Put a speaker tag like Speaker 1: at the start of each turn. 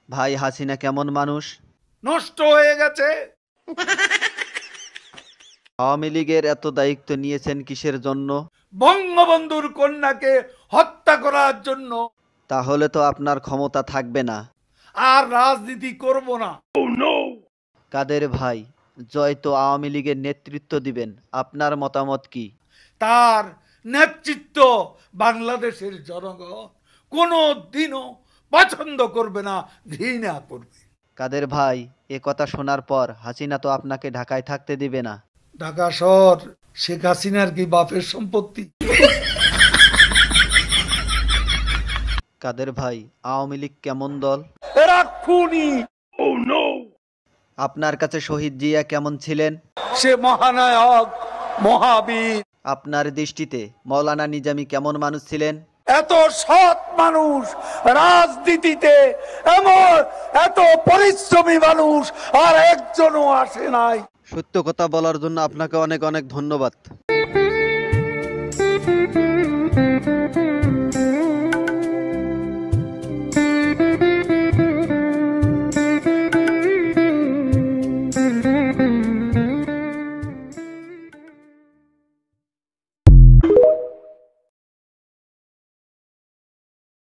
Speaker 1: ভাই হাসিনা কেমন মানুষ?
Speaker 2: নষ্ট হয়ে গেছে।
Speaker 1: আওয়ামী লীগের এত দায়িত্ব নিয়েছেন কিসের জন্য?
Speaker 2: বঙ্গবন্ধুর কন্যাকে হত্যা করার জন্য।
Speaker 1: তাহলে তো আপনার ক্ষমতা থাকবে না।
Speaker 2: আর রাজনীতি করব না।
Speaker 1: কাদের ভাই, জয় তো আওয়ামী লীগের নেতৃত্ব দিবেন, আপনার মতামত কি?
Speaker 2: তার নেতৃত্ব বাংলাদেশের জনগণ কোনো দিনও পছন্দ করবে না, ঘৃণা করবে।
Speaker 1: কাদের ভাই, এ কথা শোনার পর হাসিনা তো আপনাকে ঢাকায় থাকতে দিবে না।
Speaker 2: ঢাকা শহর শেখ হাসিনার কি বাপের সম্পত্তি?
Speaker 1: কাদের ভাই, আওয়ামী লীগ কেমন দল?
Speaker 2: এরা খুনি।
Speaker 1: আপনার কাছে শহীদ জিয়া কেমন ছিলেন?
Speaker 2: সে মহানায়ক, মহাবীর।
Speaker 1: আপনার দৃষ্টিতে মৌলানা নিজামী কেমন মানুষ ছিলেন?
Speaker 2: এত সৎ মানুষ রাজনীতিতে, এমন এত পরিশ্রমী মানুষ আর একজনও আসে নাই।
Speaker 1: সত্য কথা বলার জন্য আপনাকে অনেক অনেক ধন্যবাদ।